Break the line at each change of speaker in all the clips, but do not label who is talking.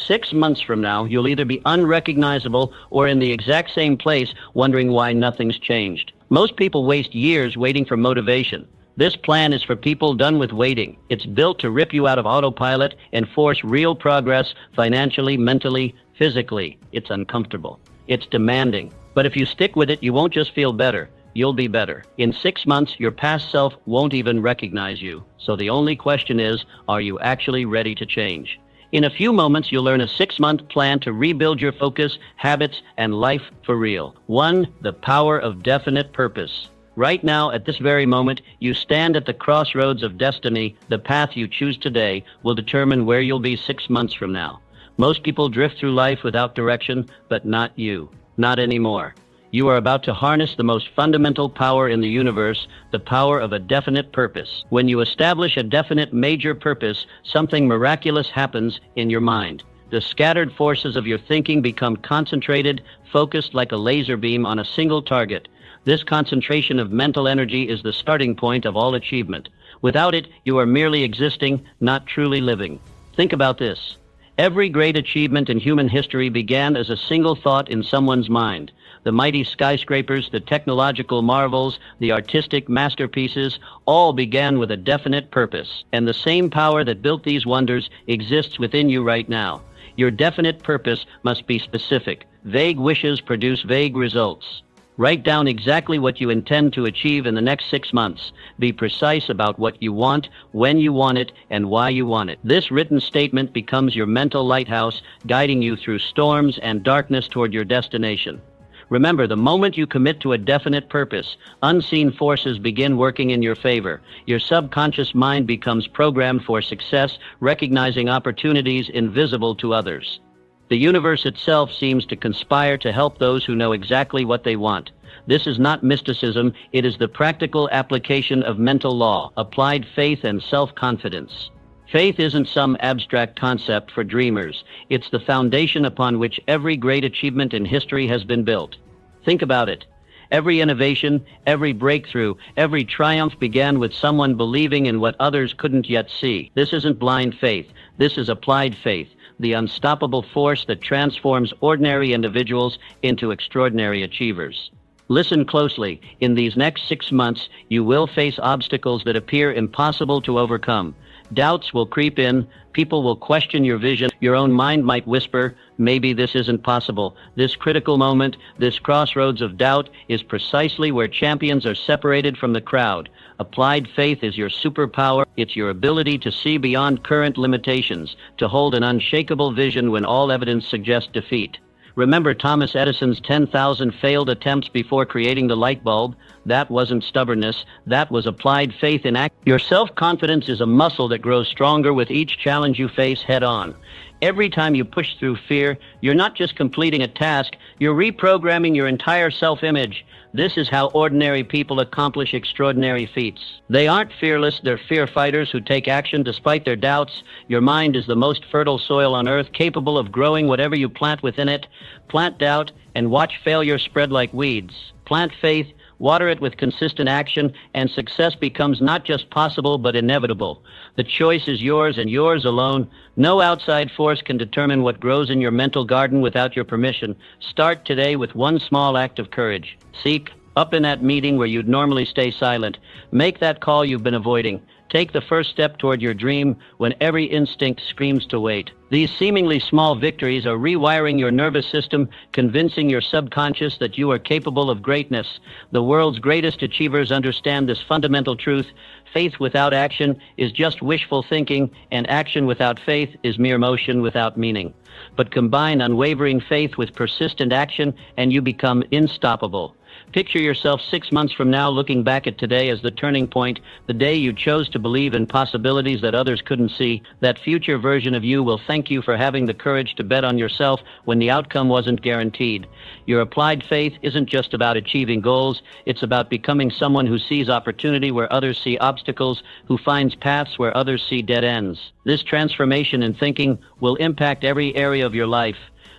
6 months from now, you'll either be unrecognizable or in the exact same place wondering why nothing's changed. Most people waste years waiting for motivation. This plan is for people done with waiting. It's built to rip you out of autopilot and force real progress financially, mentally, physically. It's uncomfortable. It's demanding. But if you stick with it, you won't just feel better. You'll be better. In 6 months, your past self won't even recognize you. So the only question is, are you actually ready to change? In a few moments, you'll learn a 6-month plan to rebuild your focus, habits, and life for real. 1. The power of definite purpose. Right now, at this very moment, you stand at the crossroads of destiny. The path you choose today will determine where you'll be 6 months from now. Most people drift through life without direction, but not you. Not anymore. You are about to harness the most fundamental power in the universe, the power of a definite purpose. When you establish a definite major purpose, something miraculous happens in your mind. The scattered forces of your thinking become concentrated, focused like a laser beam on a single target. This concentration of mental energy is the starting point of all achievement. Without it, you are merely existing, not truly living. Think about this. Every great achievement in human history began as a single thought in someone's mind. The mighty skyscrapers, the technological marvels, the artistic masterpieces, all began with a definite purpose. And the same power that built these wonders exists within you right now. Your definite purpose must be specific. Vague wishes produce vague results. Write down exactly what you intend to achieve in the next 6 months. Be precise about what you want, when you want it, and why you want it. This written statement becomes your mental lighthouse, guiding you through storms and darkness toward your destination. Remember, the moment you commit to a definite purpose, unseen forces begin working in your favor. Your subconscious mind becomes programmed for success, recognizing opportunities invisible to others. The universe itself seems to conspire to help those who know exactly what they want. This is not mysticism, it is the practical application of mental law, applied faith and self-confidence. Faith isn't some abstract concept for dreamers. It's the foundation upon which every great achievement in history has been built. Think about it. Every innovation, every breakthrough, every triumph began with someone believing in what others couldn't yet see. This isn't blind faith. This is applied faith, the unstoppable force that transforms ordinary individuals into extraordinary achievers. Listen closely. In these next 6 months, you will face obstacles that appear impossible to overcome. Doubts will creep in, people will question your vision, your own mind might whisper, maybe this isn't possible. This critical moment, this crossroads of doubt, is precisely where champions are separated from the crowd. Applied faith is your superpower. It's your ability to see beyond current limitations, to hold an unshakable vision when all evidence suggests defeat. Remember Thomas Edison's 10,000 failed attempts before creating the light bulb? That wasn't stubbornness. That was applied faith in action. Your self-confidence is a muscle that grows stronger with each challenge you face head-on. Every time you push through fear, you're not just completing a task, you're reprogramming your entire self-image. This is how ordinary people accomplish extraordinary feats. They aren't fearless, they're fear fighters who take action despite their doubts. Your mind is the most fertile soil on earth, capable of growing whatever you plant within it. Plant doubt and watch failure spread like weeds. Plant faith, water it with consistent action, and success becomes not just possible but inevitable. The choice is yours and yours alone. No outside force can determine what grows in your mental garden without your permission. Start today with one small act of courage. Seek up in that meeting where you'd normally stay silent. Make that call you've been avoiding. Take the first step toward your dream when every instinct screams to wait. These seemingly small victories are rewiring your nervous system, convincing your subconscious that you are capable of greatness. The world's greatest achievers understand this fundamental truth. Faith without action is just wishful thinking, and action without faith is mere motion without meaning. But combine unwavering faith with persistent action, and you become unstoppable. Picture yourself 6 months from now looking back at today as the turning point, the day you chose to believe in possibilities that others couldn't see. That future version of you will thank you for having the courage to bet on yourself when the outcome wasn't guaranteed. Your applied faith isn't just about achieving goals, it's about becoming someone who sees opportunity where others see obstacles, who finds paths where others see dead ends. This transformation in thinking will impact every area of your life.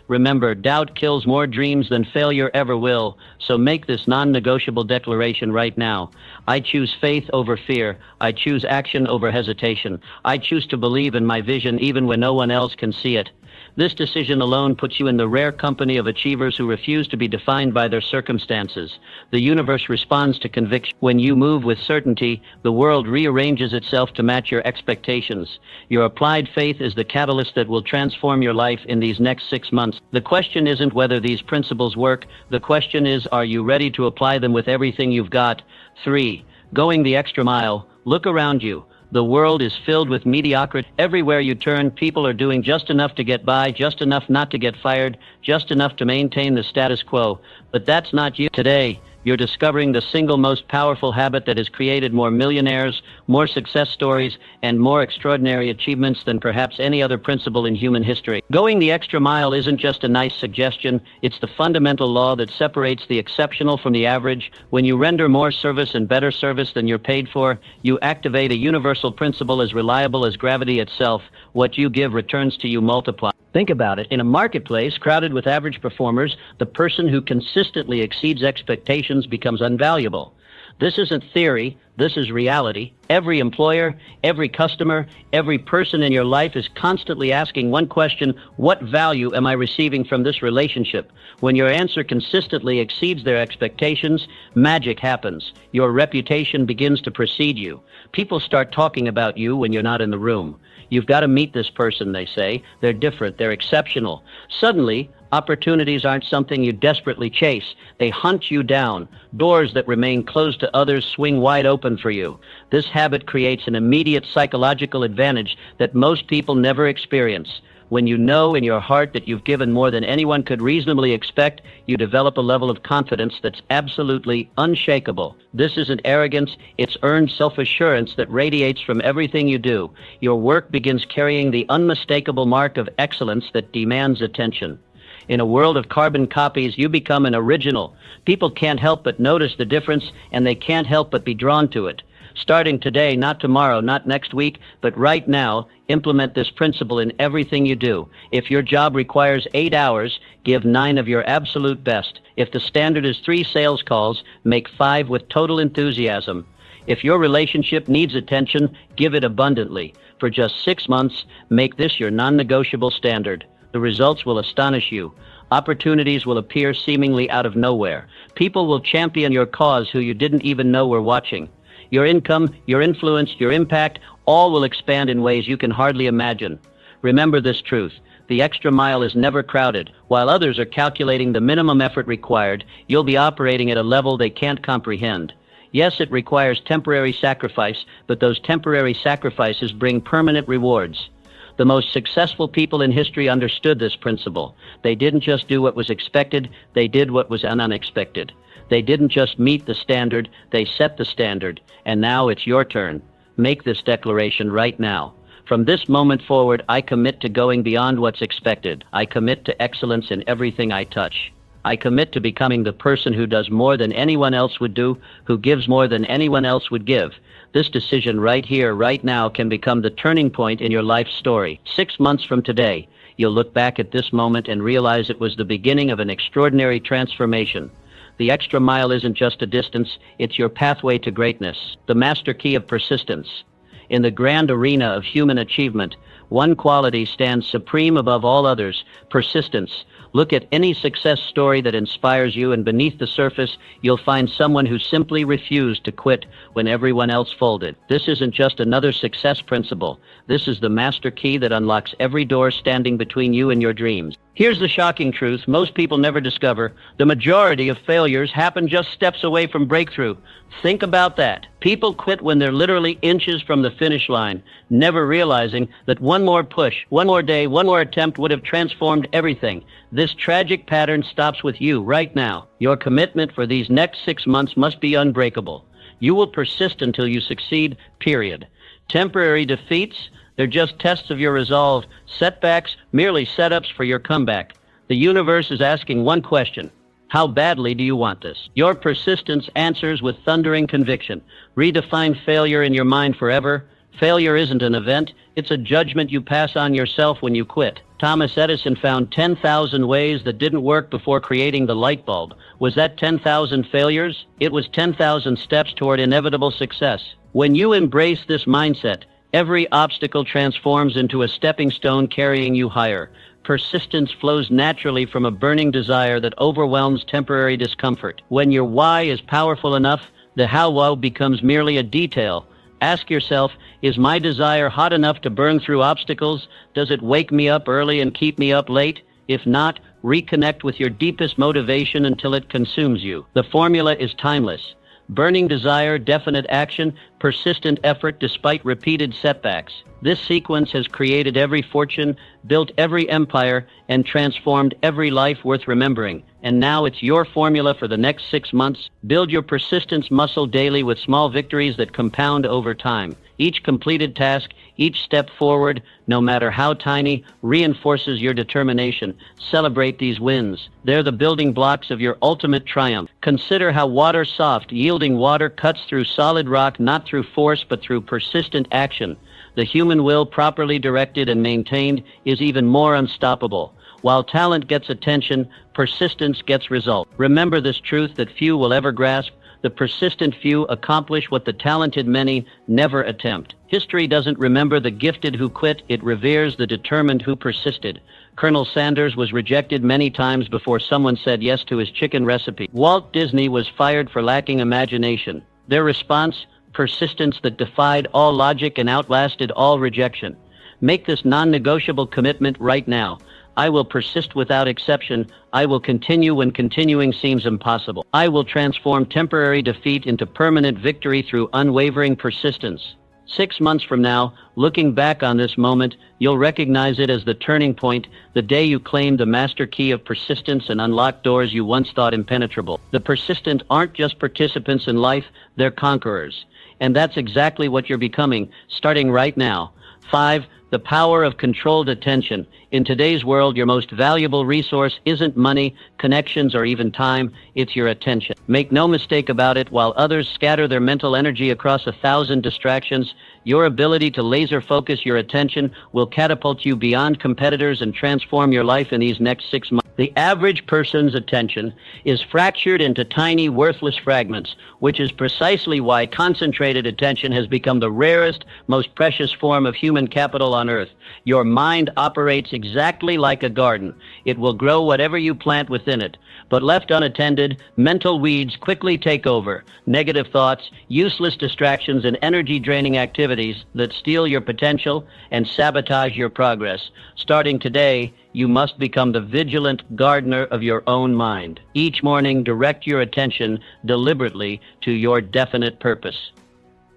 Remember, doubt kills more dreams than failure ever will, so make this non-negotiable declaration right now. I choose faith over fear. I choose action over hesitation. I choose to believe in my vision even when no one else can see it. This decision alone puts you in the rare company of achievers who refuse to be defined by their circumstances. The universe responds to conviction. When you move with certainty, the world rearranges itself to match your expectations. Your applied faith is the catalyst that will transform your life in these next 6 months. The question isn't whether these principles work. The question is, are you ready to apply them with everything you've got? 3. Going the extra mile. Look around you. The world is filled with mediocrity. Everywhere you turn, people are doing just enough to get by, just enough not to get fired, just enough to maintain the status quo. But that's not you. Today, you're discovering the single most powerful habit that has created more millionaires, more success stories, and more extraordinary achievements than perhaps any other principle in human history. Going the extra mile isn't just a nice suggestion. It's the fundamental law that separates the exceptional from the average. When you render more service and better service than you're paid for, you activate a universal principle as reliable as gravity itself. What you give returns to you multiplied. Think about it. In a marketplace crowded with average performers, the person who consistently exceeds expectations becomes unvaluable. This isn't theory. This is reality. Every employer, every customer, every person in your life is constantly asking one question: what value am I receiving from this relationship? When your answer consistently exceeds their expectations, magic happens. Your reputation begins to precede you. People start talking about you when you're not in the room. You've got to meet this person, they say. They're different. They're exceptional. Suddenly, opportunities aren't something you desperately chase. They hunt you down. Doors that remain closed to others swing wide open for you. This habit creates an immediate psychological advantage that most people never experience. When you know in your heart that you've given more than anyone could reasonably expect, you develop a level of confidence that's absolutely unshakable. This isn't arrogance, it's earned self-assurance that radiates from everything you do. Your work begins carrying the unmistakable mark of excellence that demands attention. In a world of carbon copies, you become an original. People can't help but notice the difference, and they can't help but be drawn to it. Starting today, not tomorrow, not next week, but right now, implement this principle in everything you do. If your job requires 8 hours, give 9 of your absolute best. If the standard is 3 sales calls, make 5 with total enthusiasm. If your relationship needs attention, give it abundantly. For just 6 months, make this your non-negotiable standard. The results will astonish you. Opportunities will appear seemingly out of nowhere. People will champion your cause who you didn't even know were watching. Your income, your influence, your impact, all will expand in ways you can hardly imagine. Remember this truth. The extra mile is never crowded. While others are calculating the minimum effort required, you'll be operating at a level they can't comprehend. Yes, it requires temporary sacrifice, but those temporary sacrifices bring permanent rewards. The most successful people in history understood this principle. They didn't just do what was expected, they did what was unexpected. They didn't just meet the standard, they set the standard. And now it's your turn. Make this declaration right now. From this moment forward, I commit to going beyond what's expected. I commit to excellence in everything I touch. I commit to becoming the person who does more than anyone else would do, who gives more than anyone else would give. This decision right here, right now, can become the turning point in your life story. 6 months from today, you'll look back at this moment and realize it was the beginning of an extraordinary transformation. The extra mile isn't just a distance, it's your pathway to greatness, the master key of persistence. In the grand arena of human achievement, one quality stands supreme above all others: persistence. Look at any success story that inspires you, and beneath the surface, you'll find someone who simply refused to quit when everyone else folded. This isn't just another success principle. This is the master key that unlocks every door standing between you and your dreams. Here's the shocking truth most people never discover. The majority of failures happen just steps away from breakthrough. Think about that. People quit when they're literally inches from the finish line, never realizing that one more push, one more day, one more attempt would have transformed everything. This tragic pattern stops with you right now. Your commitment for these next 6 months must be unbreakable. You will persist until you succeed, period. Temporary defeats, they're just tests of your resolve. Setbacks, merely setups for your comeback. The universe is asking one question: how badly do you want this? Your persistence answers with thundering conviction. Redefine failure in your mind forever. Failure isn't an event, it's a judgment you pass on yourself when you quit. Thomas Edison found 10,000 ways that didn't work before creating the light bulb. Was that 10,000 failures? It was 10,000 steps toward inevitable success. When you embrace this mindset, every obstacle transforms into a stepping stone carrying you higher. Persistence flows naturally from a burning desire that overwhelms temporary discomfort. When your why is powerful enough, the how becomes merely a detail. Ask yourself, is my desire hot enough to burn through obstacles? Does it wake me up early and keep me up late? If not, reconnect with your deepest motivation until it consumes you. The formula is timeless. Burning desire, definite action, persistent effort despite repeated setbacks. This sequence has created every fortune, built every empire, and transformed every life worth remembering. And now it's your formula for the next 6 months. Build your persistence muscle daily with small victories that compound over time. Each completed task, each step forward, no matter how tiny, reinforces your determination. Celebrate these wins. They're the building blocks of your ultimate triumph. Consider how water soft, yielding water cuts through solid rock not through force but through persistent action. The human will, properly directed and maintained, is even more unstoppable. While talent gets attention, persistence gets results. Remember this truth that few will ever grasp. The persistent few accomplish what the talented many never attempt. History doesn't remember the gifted who quit, it reveres the determined who persisted. Colonel Sanders was rejected many times before someone said yes to his chicken recipe. Walt Disney was fired for lacking imagination. Their response? Persistence that defied all logic and outlasted all rejection. Make this non-negotiable commitment right now. I will persist without exception. I will continue when continuing seems impossible. I will transform temporary defeat into permanent victory through unwavering persistence. 6 months from now, looking back on this moment, you'll recognize it as the turning point, the day you claimed the master key of persistence and unlocked doors you once thought impenetrable. The persistent aren't just participants in life, they're conquerors. And that's exactly what you're becoming, starting right now. 5. The power of controlled attention. In today's world, your most valuable resource isn't money, connections, or even time. It's your attention. Make no mistake about it, while others scatter their mental energy across 1,000 distractions, your ability to laser focus your attention will catapult you beyond competitors and transform your life in these next 6 months. The average person's attention is fractured into tiny, worthless fragments, which is precisely why concentrated attention has become the rarest, most precious form of human capital on earth. Your mind operates exactly like a garden. It will grow whatever you plant within it. But left unattended, mental weeds quickly take over. Negative thoughts, useless distractions, and energy-draining activities that steal your potential and sabotage your progress. Starting today, you must become the vigilant gardener of your own mind. Each morning, direct your attention deliberately to your definite purpose.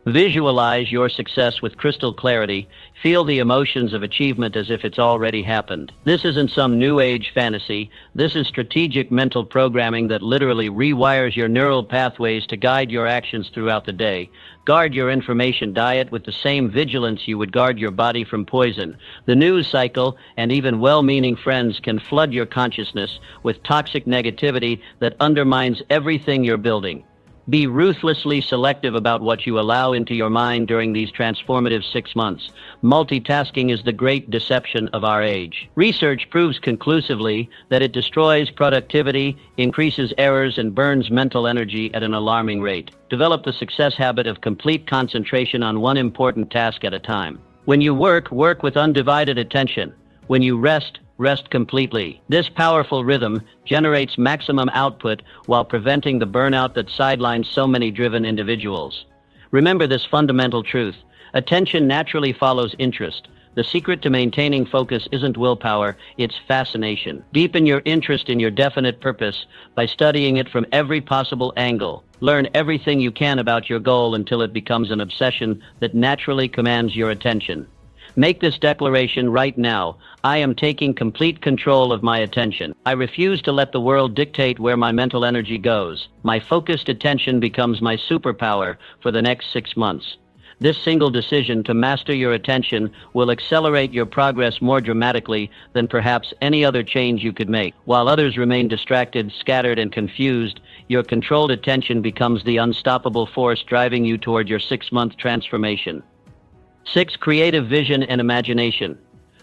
Visualize your success with crystal clarity. Feel the emotions of achievement as if it's already happened. This isn't some new age fantasy. This is strategic mental programming that literally rewires your neural pathways to guide your actions throughout the day. Guard your information diet with the same vigilance you would guard your body from poison. The news cycle and even well-meaning friends can flood your consciousness with toxic negativity that undermines everything you're building. Be ruthlessly selective about what you allow into your mind during these transformative 6 months. Multitasking is the great deception of our age. Research proves conclusively that it destroys productivity, increases errors, and burns mental energy at an alarming rate. Develop the success habit of complete concentration on one important task at a time. When you work, work with undivided attention. When you rest, rest completely. This powerful rhythm generates maximum output while preventing the burnout that sidelines so many driven individuals. Remember this fundamental truth. Attention naturally follows interest. The secret to maintaining focus isn't willpower, it's fascination. Deepen your interest in your definite purpose by studying it from every possible angle. Learn everything you can about your goal until it becomes an obsession that naturally commands your attention. Make this declaration right now. I am taking complete control of my attention. I refuse to let the world dictate where my mental energy goes. My focused attention becomes my superpower for the next 6 months. This single decision to master your attention will accelerate your progress more dramatically than perhaps any other change you could make. While others remain distracted, scattered, and confused, your controlled attention becomes the unstoppable force driving you toward your 6-month transformation. 6. Creative vision and imagination.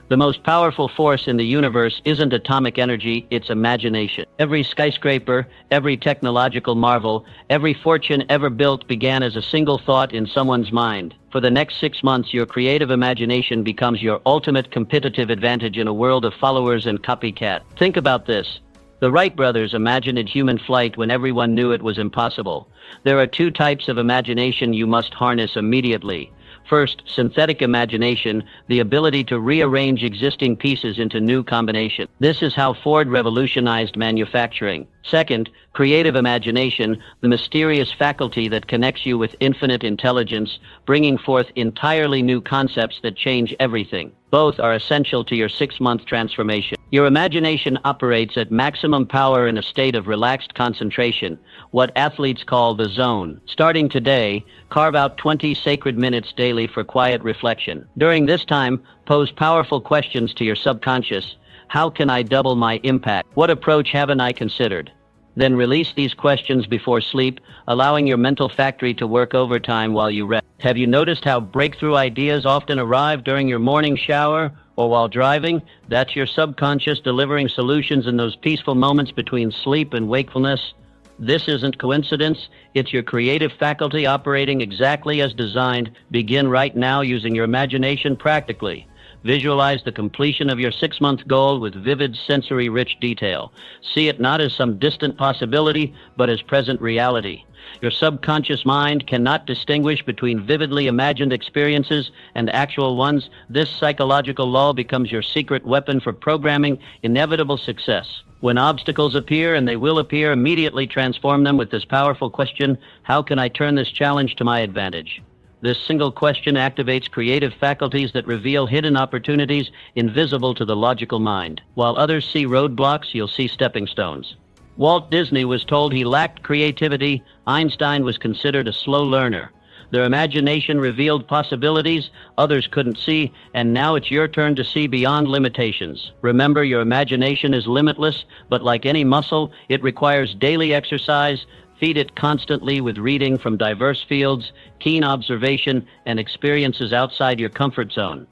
The most powerful force in the universe isn't atomic energy, it's imagination. Every skyscraper, every technological marvel, every fortune ever built began as a single thought in someone's mind. For the next 6 months, your creative imagination becomes your ultimate competitive advantage in a world of followers and copycat. Think about this. The Wright brothers imagined human flight when everyone knew it was impossible. There are 2 types of imagination you must harness immediately. First, synthetic imagination, the ability to rearrange existing pieces into new combinations. This is how Ford revolutionized manufacturing. Second, creative imagination, the mysterious faculty that connects you with infinite intelligence, bringing forth entirely new concepts that change everything. Both are essential to your 6-month transformation. Your imagination operates at maximum power in a state of relaxed concentration, what athletes call the zone. Starting today, carve out 20 sacred minutes daily for quiet reflection. During this time, pose powerful questions to your subconscious. How can I double my impact? What approach haven't I considered? Then release these questions before sleep, allowing your mental factory to work overtime while you rest. Have you noticed how breakthrough ideas often arrive during your morning shower or while driving? That's your subconscious delivering solutions in those peaceful moments between sleep and wakefulness. This isn't coincidence. It's your creative faculty operating exactly as designed. Begin right now using your imagination practically. Visualize the completion of your 6-month goal with vivid, sensory-rich detail. See it not as some distant possibility, but as present reality. Your subconscious mind cannot distinguish between vividly imagined experiences and actual ones. This psychological law becomes your secret weapon for programming inevitable success. When obstacles appear, and they will appear, immediately transform them with this powerful question: how can I turn this challenge to my advantage? This single question activates creative faculties that reveal hidden opportunities invisible to the logical mind. While others see roadblocks, you'll see stepping stones. Walt Disney was told he lacked creativity. Einstein was considered a slow learner. Their imagination revealed possibilities others couldn't see, and now it's your turn to see beyond limitations. Remember, your imagination is limitless, but like any muscle, it requires daily exercise. Feed it constantly with reading from diverse fields, keen observation, and experiences outside your comfort zone.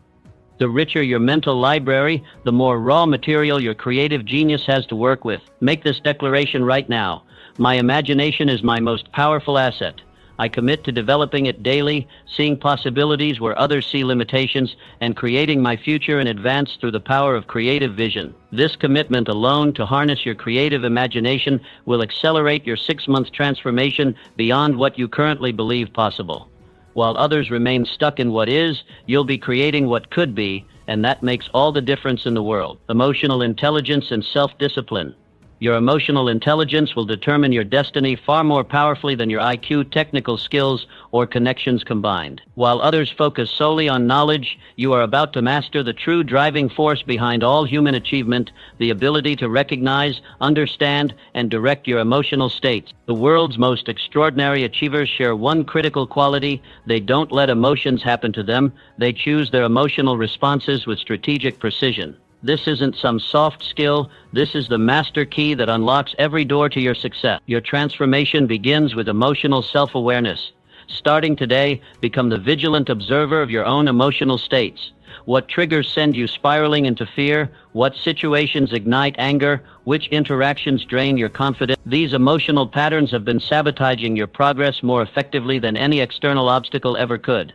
The richer your mental library, the more raw material your creative genius has to work with. Make this declaration right now. My imagination is my most powerful asset. I commit to developing it daily, seeing possibilities where others see limitations, and creating my future in advance through the power of creative vision. This commitment alone to harness your creative imagination will accelerate your 6-month transformation beyond what you currently believe possible. While others remain stuck in what is, you'll be creating what could be, and that makes all the difference in the world. Emotional intelligence and self-discipline. Your emotional intelligence will determine your destiny far more powerfully than your IQ, technical skills, or connections combined. While others focus solely on knowledge, you are about to master the true driving force behind all human achievement, the ability to recognize, understand, and direct your emotional states. The world's most extraordinary achievers share one critical quality: they don't let emotions happen to them. They choose their emotional responses with strategic precision. This isn't some soft skill. This is the master key that unlocks every door to your success. Your transformation begins with emotional self-awareness. Starting today, become the vigilant observer of your own emotional states. What triggers send you spiraling into fear? What situations ignite anger? Which interactions drain your confidence? These emotional patterns have been sabotaging your progress more effectively than any external obstacle ever could.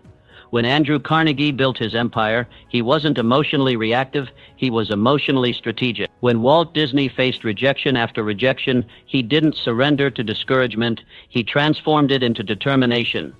When Andrew Carnegie built his empire, he wasn't emotionally reactive, he was emotionally strategic. When Walt Disney faced rejection after rejection, he didn't surrender to discouragement, he transformed it into determination.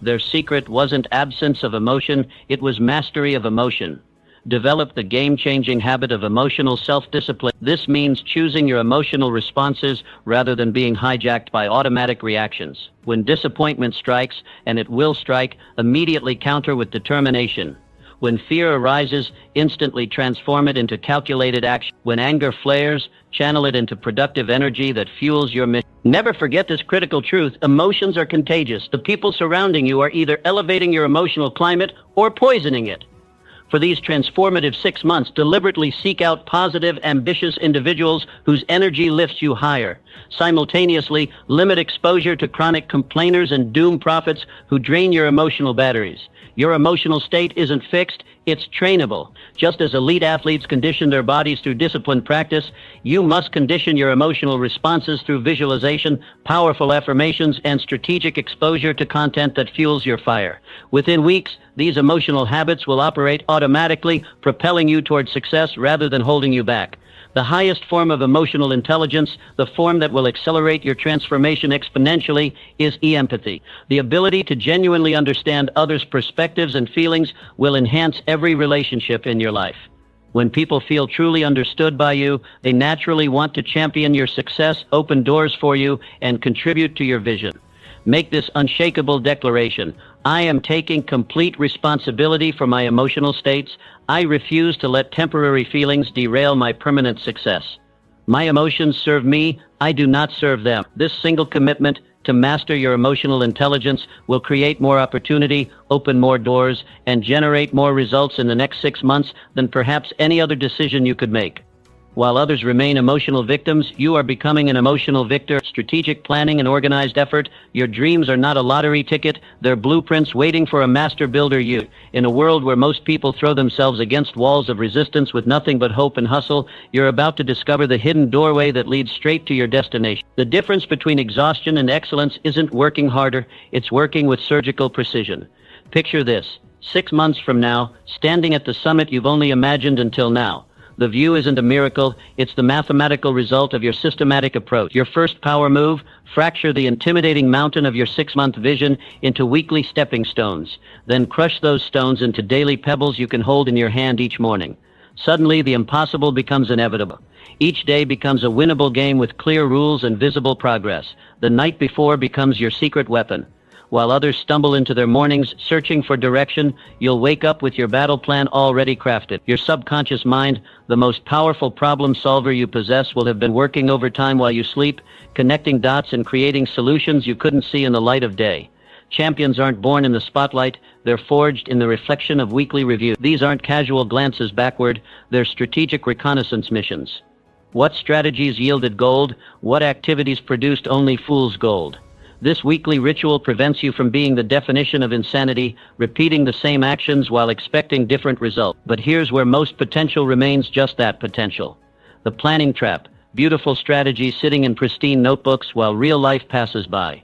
Their secret wasn't absence of emotion, it was mastery of emotion. Develop the game-changing habit of emotional self-discipline. This means choosing your emotional responses rather than being hijacked by automatic reactions. When disappointment strikes, and it will strike, immediately counter with determination. When fear arises, instantly transform it into calculated action. When anger flares, channel it into productive energy that fuels your mission. Never forget this critical truth: emotions are contagious. The people surrounding you are either elevating your emotional climate or poisoning it. For these transformative 6 months, deliberately seek out positive, ambitious individuals whose energy lifts you higher. Simultaneously, limit exposure to chronic complainers and doom prophets who drain your emotional batteries. Your emotional state isn't fixed, It's trainable. Just as elite athletes condition their bodies through disciplined practice, you must condition your emotional responses through visualization, powerful affirmations, and strategic exposure to content that fuels your fire. Within weeks, these emotional habits will operate automatically, propelling you toward success rather than holding you back. The highest form of emotional intelligence, the form that will accelerate your transformation exponentially, is empathy. The ability to genuinely understand others' perspectives and feelings will enhance every relationship in your life. When people feel truly understood by you, they naturally want to champion your success, open doors for you, and contribute to your vision. Make this unshakable declaration. I am taking complete responsibility for my emotional states. I refuse to let temporary feelings derail my permanent success. My emotions serve me. I do not serve them. This single commitment to master your emotional intelligence will create more opportunity, open more doors, and generate more results in the next 6 months than perhaps any other decision you could make. While others remain emotional victims, you are becoming an emotional victor. Strategic planning and organized effort. Your dreams are not a lottery ticket. They're blueprints waiting for a master builder you. In a world where most people throw themselves against walls of resistance with nothing but hope and hustle, you're about to discover the hidden doorway that leads straight to your destination. The difference between exhaustion and excellence isn't working harder, it's working with surgical precision. Picture this: 6 months from now, standing at the summit you've only imagined until now. The view isn't a miracle, it's the mathematical result of your systematic approach. Your first power move: fracture the intimidating mountain of your 6-month vision into weekly stepping stones. Then crush those stones into daily pebbles you can hold in your hand each morning. Suddenly, the impossible becomes inevitable. Each day becomes a winnable game with clear rules and visible progress. The night before becomes your secret weapon. While others stumble into their mornings searching for direction, you'll wake up with your battle plan already crafted. Your subconscious mind, the most powerful problem solver you possess, will have been working overtime while you sleep, connecting dots and creating solutions you couldn't see in the light of day. Champions aren't born in the spotlight, they're forged in the reflection of weekly review. These aren't casual glances backward, they're strategic reconnaissance missions. What strategies yielded gold? What activities produced only fool's gold? This weekly ritual prevents you from being the definition of insanity, repeating the same actions while expecting different results. But here's where most potential remains just that, potential. The planning trap: beautiful strategies sitting in pristine notebooks while real life passes by.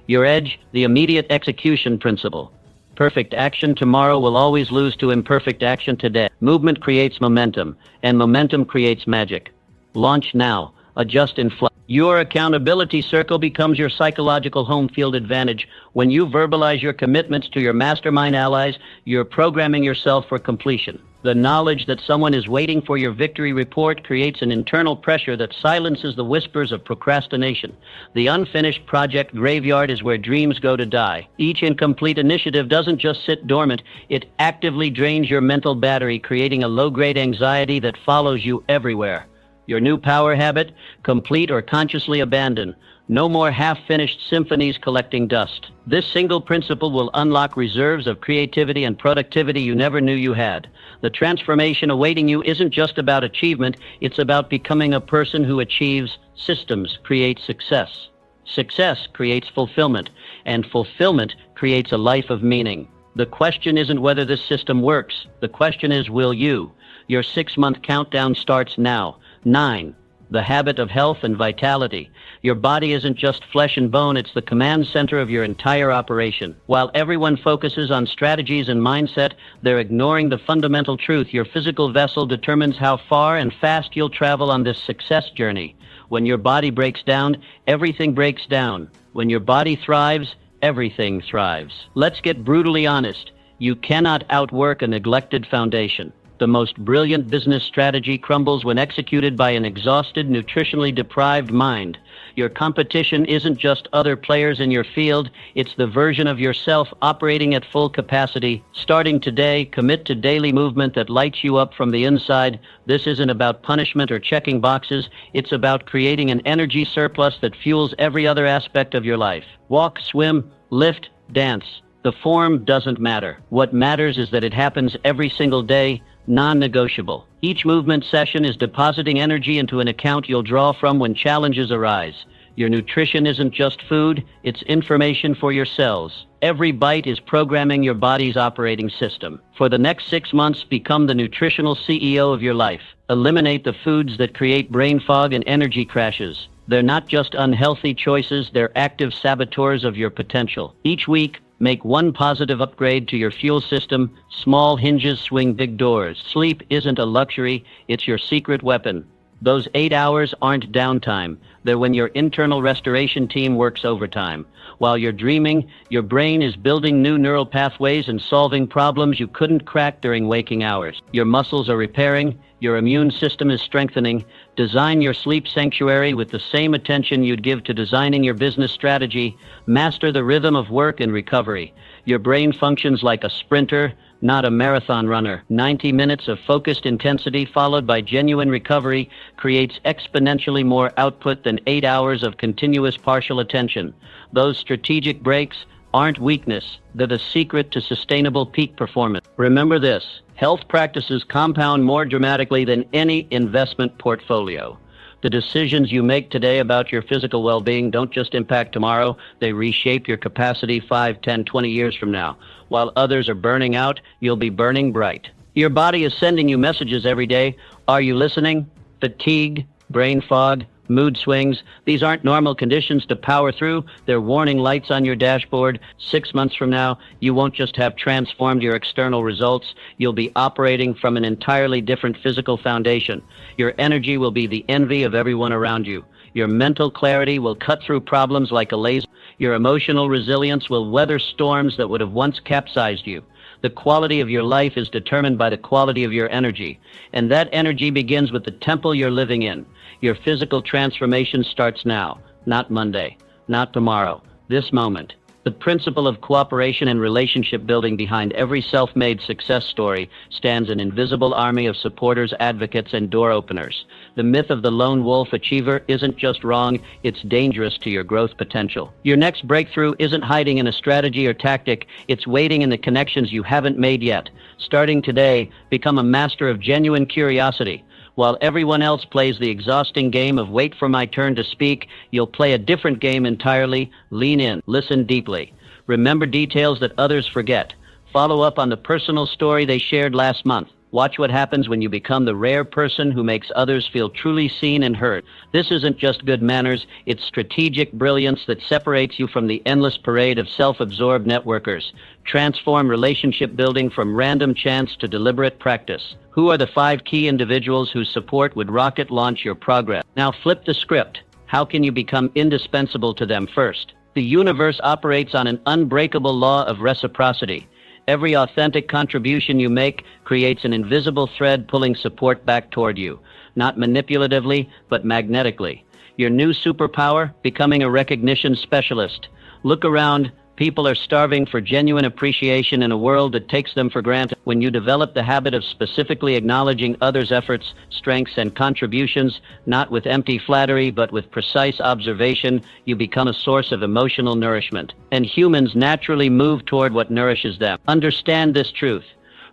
Your edge: the immediate execution principle. Perfect action tomorrow will always lose to imperfect action today. Movement creates momentum, and momentum creates magic. Launch now. Adjust in flight. Your accountability circle becomes your psychological home field advantage. When you verbalize your commitments to your mastermind allies, you're programming yourself for completion. The knowledge that someone is waiting for your victory report creates an internal pressure that silences the whispers of procrastination. The unfinished project graveyard is where dreams go to die. Each incomplete initiative doesn't just sit dormant, it actively drains your mental battery, creating a low-grade anxiety that follows you everywhere. Your new power habit: complete or consciously abandon. No more half-finished symphonies collecting dust. This single principle will unlock reserves of creativity and productivity you never knew you had. The transformation awaiting you isn't just about achievement, it's about becoming a person who achieves. Systems create success. Success creates fulfillment, and fulfillment creates a life of meaning. The question isn't whether this system works. The question is, will you? Your 6-month countdown starts now. 9. The habit of health and vitality. Your body isn't just flesh and bone, it's the command center of your entire operation. While everyone focuses on strategies and mindset, they're ignoring the fundamental truth. Your physical vessel determines how far and fast you'll travel on this success journey. When your body breaks down, everything breaks down. When your body thrives, everything thrives. Let's get brutally honest. You cannot outwork a neglected foundation. The most brilliant business strategy crumbles when executed by an exhausted, nutritionally deprived mind. Your competition isn't just other players in your field, it's the version of yourself operating at full capacity. Starting today, commit to daily movement that lights you up from the inside. This isn't about punishment or checking boxes, it's about creating an energy surplus that fuels every other aspect of your life. Walk, swim, lift, dance. The form doesn't matter. What matters is that it happens every single day, non-negotiable. Each movement session is depositing energy into an account you'll draw from when challenges arise. Your nutrition isn't just food, it's information for your cells. every bite is programming your body's operating system. For the next 6 months, become the nutritional CEO of your life. Eliminate the foods that create brain fog and energy crashes. They're not just unhealthy choices, they're active saboteurs of your potential. Each week, make one positive upgrade to your fuel system. Small hinges swing big doors. Sleep isn't a luxury, it's your secret weapon. Those 8 hours aren't downtime. They're when your internal restoration team works overtime. While you're dreaming, your brain is building new neural pathways and solving problems you couldn't crack during waking hours. Your muscles are repairing, your immune system is strengthening. Design your sleep sanctuary with the same attention you'd give to designing your business strategy. Master the rhythm of work and recovery. Your brain functions like a sprinter, not a marathon runner. 90 minutes of focused intensity followed by genuine recovery creates exponentially more output than 8 hours of continuous partial attention. Those strategic breaks aren't weakness. They're the secret to sustainable peak performance. Remember this, health practices compound more dramatically than any investment portfolio. The decisions you make today about your physical well-being don't just impact tomorrow, they reshape your capacity 5, 10, 20 years from now. While others are burning out, you'll be burning bright. Your body is sending you messages every day. Are you listening? Fatigue, brain fog, mood swings. These aren't normal conditions to power through. They're warning lights on your dashboard. 6 months from now, you won't just have transformed your external results. You'll be operating from an entirely different physical foundation. Your energy will be the envy of everyone around you. Your mental clarity will cut through problems like a laser. Your emotional resilience will weather storms that would have once capsized you. The quality of your life is determined by the quality of your energy, and that energy begins with the temple you're living in. Your physical transformation starts now, not Monday, not tomorrow, this moment. The principle of cooperation and relationship building behind every self-made success story stands an invisible army of supporters, advocates, and door openers. The myth of the lone wolf achiever isn't just wrong, it's dangerous to your growth potential. Your next breakthrough isn't hiding in a strategy or tactic, it's waiting in the connections you haven't made yet. Starting today, become a master of genuine curiosity. While everyone else plays the exhausting game of wait for my turn to speak, you'll play a different game entirely. Lean in, listen deeply. Remember details that others forget. Follow up on the personal story they shared last month. Watch what happens when you become the rare person who makes others feel truly seen and heard. This isn't just good manners, it's strategic brilliance that separates you from the endless parade of self-absorbed networkers. Transform relationship building from random chance to deliberate practice. Who are the 5 key individuals whose support would rocket launch your progress? Now flip the script. How can you become indispensable to them first? The universe operates on an unbreakable law of reciprocity. Every authentic contribution you make creates an invisible thread pulling support back toward you, not manipulatively, but magnetically. Your new superpower, becoming a recognition specialist. Look around. People are starving for genuine appreciation in a world that takes them for granted. When you develop the habit of specifically acknowledging others' efforts, strengths, and contributions, not with empty flattery, but with precise observation, you become a source of emotional nourishment. And humans naturally move toward what nourishes them. Understand this truth.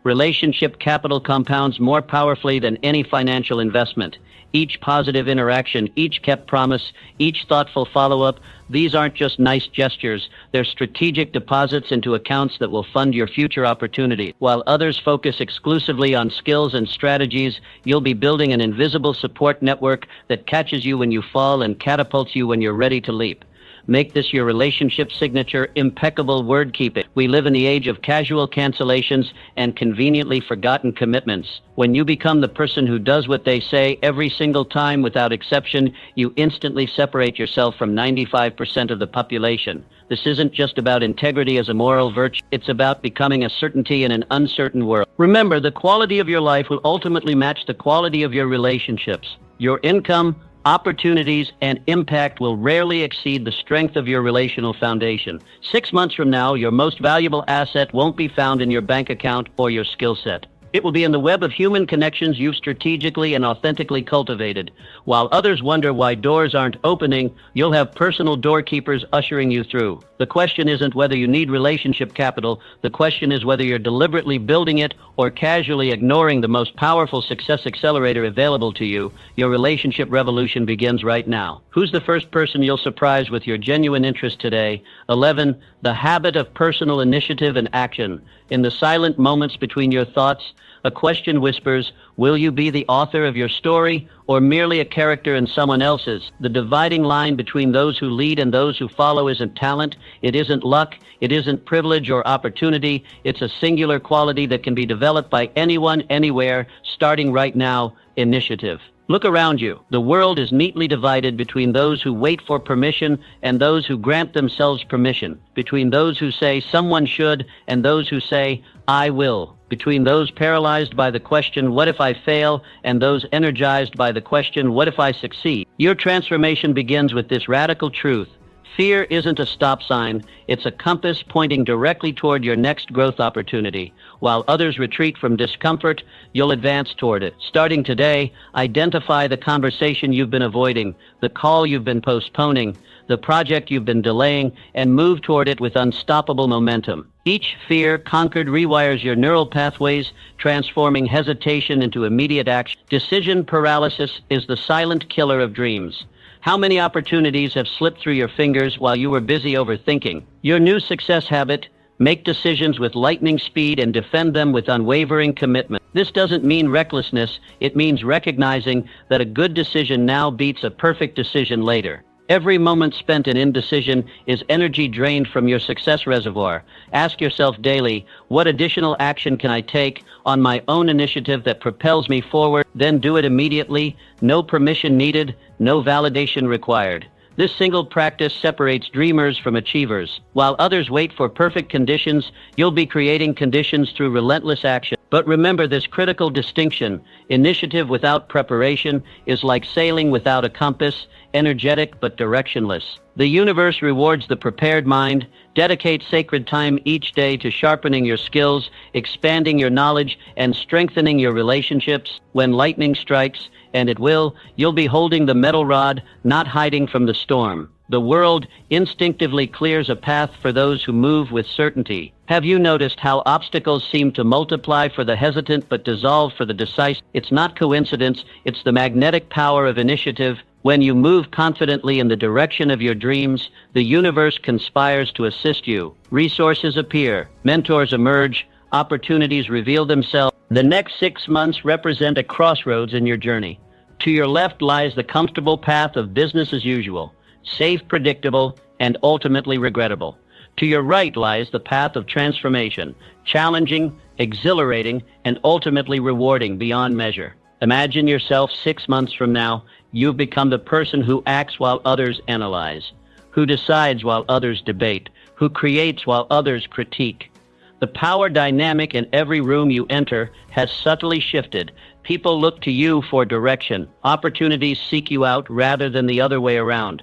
Relationship capital compounds more powerfully than any financial investment. Each positive interaction, each kept promise, each thoughtful follow-up, these aren't just nice gestures, they're strategic deposits into accounts that will fund your future opportunities. While others focus exclusively on skills and strategies, you'll be building an invisible support network that catches you when you fall and catapults you when you're ready to leap. Make this your relationship signature, impeccable word keeping. We live in the age of casual cancellations and conveniently forgotten commitments. When you become the person who does what they say every single time without exception, you instantly separate yourself from 95% of the population. This isn't just about integrity as a moral virtue. It's about becoming a certainty in an uncertain world. Remember, the quality of your life will ultimately match the quality of your relationships. Your income, opportunities, and impact will rarely exceed the strength of your relational foundation. 6 months from now, your most valuable asset won't be found in your bank account or your skill set. It will be in the web of human connections you've strategically and authentically cultivated. While others wonder why doors aren't opening, you'll have personal doorkeepers ushering you through. The question isn't whether you need relationship capital. The question is whether you're deliberately building it or casually ignoring the most powerful success accelerator available to you. Your relationship revolution begins right now. Who's the first person you'll surprise with your genuine interest today? 11. The habit of personal initiative and action. In the silent moments between your thoughts, a question whispers, will you be the author of your story or merely a character in someone else's? The dividing line between those who lead and those who follow isn't talent, it isn't luck, it isn't privilege or opportunity. It's a singular quality that can be developed by anyone, anywhere, starting right now: initiative. Look around you. The world is neatly divided between those who wait for permission and those who grant themselves permission, between those who say someone should and those who say I will, between those paralyzed by the question, what if I fail, and those energized by the question, what if I succeed? Your transformation begins with this radical truth. Fear isn't a stop sign, it's a compass pointing directly toward your next growth opportunity. While others retreat from discomfort, you'll advance toward it. Starting today, identify the conversation you've been avoiding, the call you've been postponing, the project you've been delaying, and move toward it with unstoppable momentum. Each fear conquered rewires your neural pathways, transforming hesitation into immediate action. Decision paralysis is the silent killer of dreams. How many opportunities have slipped through your fingers while you were busy overthinking? Your new success habit: make decisions with lightning speed and defend them with unwavering commitment. This doesn't mean recklessness, it means recognizing that a good decision now beats a perfect decision later. Every moment spent in indecision is energy drained from your success reservoir. Ask yourself daily, what additional action can I take on my own initiative that propels me forward? Then do it immediately. No permission needed, no validation required. This single practice separates dreamers from achievers. While others wait for perfect conditions, you'll be creating conditions through relentless action. But remember this critical distinction: initiative without preparation is like sailing without a compass, energetic but directionless. The universe rewards the prepared mind. Dedicate sacred time each day to sharpening your skills, expanding your knowledge, and strengthening your relationships. When lightning strikes, and it will, you'll be holding the metal rod, not hiding from the storm. The world instinctively clears a path for those who move with certainty. Have you noticed how obstacles seem to multiply for the hesitant but dissolve for the decisive? It's not coincidence, it's the magnetic power of initiative. When you move confidently in the direction of your dreams, the universe conspires to assist you. Resources appear, mentors emerge, opportunities reveal themselves. The next 6 months represent a crossroads in your journey. To your left lies the comfortable path of business as usual, safe, predictable, and ultimately regrettable. To your right lies the path of transformation, challenging, exhilarating, and ultimately rewarding beyond measure. Imagine yourself 6 months from now. You've become the person who acts while others analyze, who decides while others debate, who creates while others critique. The power dynamic in every room you enter has subtly shifted. People look to you for direction. Opportunities seek you out rather than the other way around.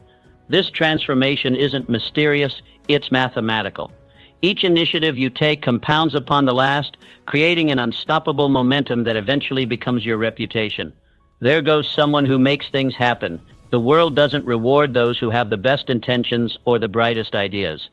This transformation isn't mysterious, it's mathematical. Each initiative you take compounds upon the last, creating an unstoppable momentum that eventually becomes your reputation. There goes someone who makes things happen. The world doesn't reward those who have the best intentions or the brightest ideas.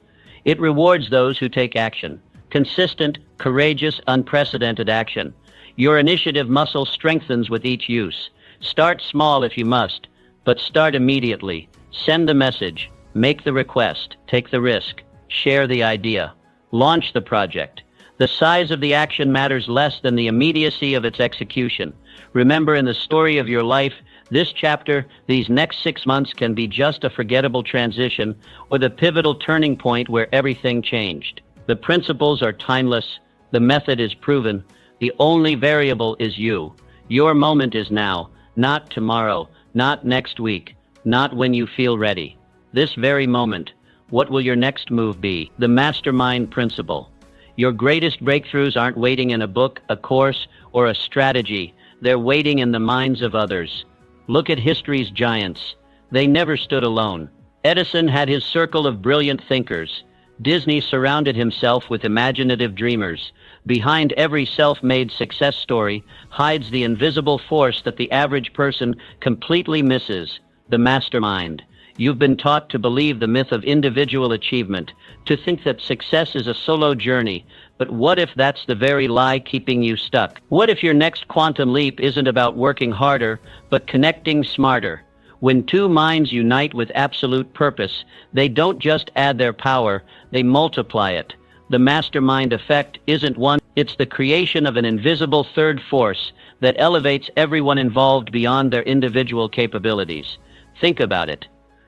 It rewards those who take action. Consistent, courageous, unprecedented action. Your initiative muscle strengthens with each use. Start small if you must, but start immediately. Send the message, make the request, take the risk, share the idea, launch the project. The size of the action matters less than the immediacy of its execution. Remember, in the story of your life, this chapter, these next 6 months can be just a forgettable transition or the pivotal turning point where everything changed. The principles are timeless. The method is proven. The only variable is you. Your moment is now, not tomorrow, not next week, not when you feel ready. This very moment. What will your next move be? The Mastermind principle. Your greatest breakthroughs aren't waiting in a book, a course, or a strategy. They're waiting in the minds of others. Look at history's giants. They never stood alone. Edison had his circle of brilliant thinkers. Disney surrounded himself with imaginative dreamers. Behind every self-made success story hides the invisible force that the average person completely misses, the mastermind. You've been taught to believe the myth of individual achievement, to think that success is a solo journey. But what if that's the very lie keeping you stuck? What if your next quantum leap isn't about working harder, but connecting smarter? When two minds unite with absolute purpose, they don't just add their power, they multiply it. The mastermind effect isn't one, it's the creation of an invisible third force that elevates everyone involved beyond their individual capabilities. Think about it.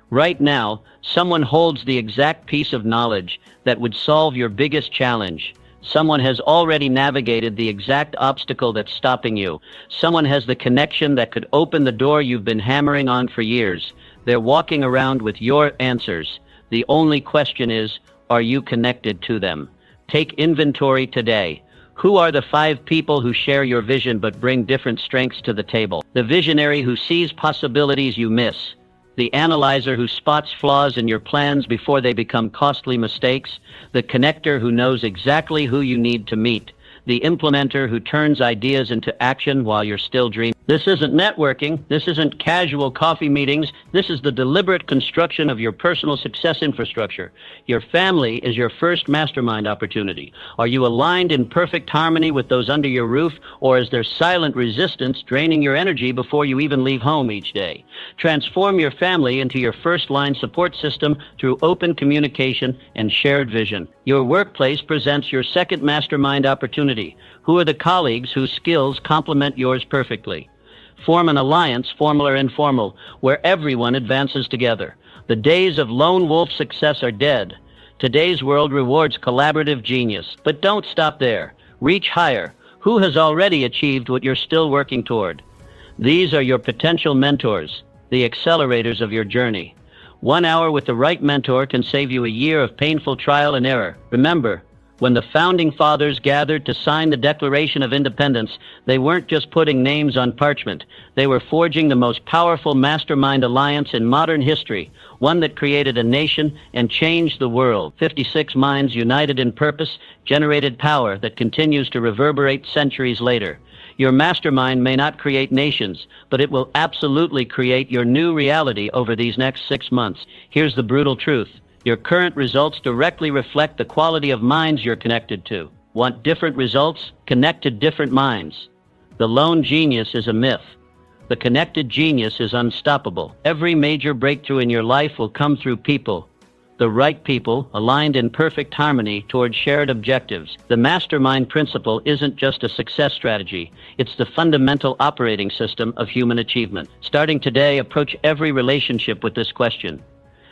Right now, someone holds the exact piece of knowledge that would solve your biggest challenge. Someone has already navigated the exact obstacle that's stopping you. Someone has the connection that could open the door you've been hammering on for years. They're walking around with your answers. The only question is, are you connected to them? Take inventory today. Who are the 5 people who share your vision but bring different strengths to the table? The visionary who sees possibilities you miss. The analyzer who spots flaws in your plans before they become costly mistakes. The connector who knows exactly who you need to meet. The implementer who turns ideas into action while you're still dreaming. This isn't networking. This isn't casual coffee meetings. This is the deliberate construction of your personal success infrastructure. Your family is your first mastermind opportunity. Are you aligned in perfect harmony with those under your roof, or is there silent resistance draining your energy before you even leave home each day? Transform your family into your first-line support system through open communication and shared vision. Your workplace presents your second mastermind opportunity. Who are the colleagues whose skills complement yours perfectly? Form an alliance, formal or informal, where everyone advances together. The days of lone wolf success are dead. Today's world rewards collaborative genius. But don't stop there. Reach higher. Who has already achieved what you're still working toward? These are your potential mentors, the accelerators of your journey. 1 hour with the right mentor can save you a year of painful trial and error. Remember, when the founding fathers gathered to sign the Declaration of Independence, they weren't just putting names on parchment. They were forging the most powerful mastermind alliance in modern history, one that created a nation and changed the world. 56 minds united in purpose generated power that continues to reverberate centuries later. Your mastermind may not create nations, but it will absolutely create your new reality over these next 6 months. Here's the brutal truth. Your current results directly reflect the quality of minds you're connected to. Want different results? Connect to different minds. The lone genius is a myth. The connected genius is unstoppable. Every major breakthrough in your life will come through people. The right people, aligned in perfect harmony toward shared objectives. The mastermind principle isn't just a success strategy. It's the fundamental operating system of human achievement. Starting today, approach every relationship with this question.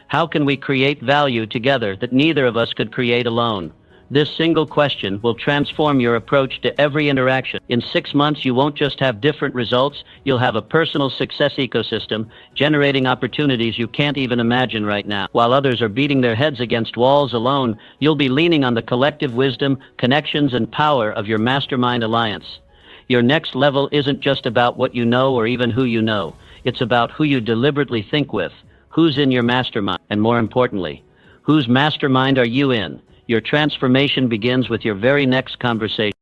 How can we create value together that neither of us could create alone? This single question will transform your approach to every interaction. In 6 months, you won't just have different results, you'll have a personal success ecosystem, generating opportunities you can't even imagine right now. While others are beating their heads against walls alone, you'll be leaning on the collective wisdom, connections, and power of your mastermind alliance. Your next level isn't just about what you know or even who you know. It's about who you deliberately think with. Who's in your mastermind? And more importantly, whose mastermind are you in? Your transformation begins with your very next conversation.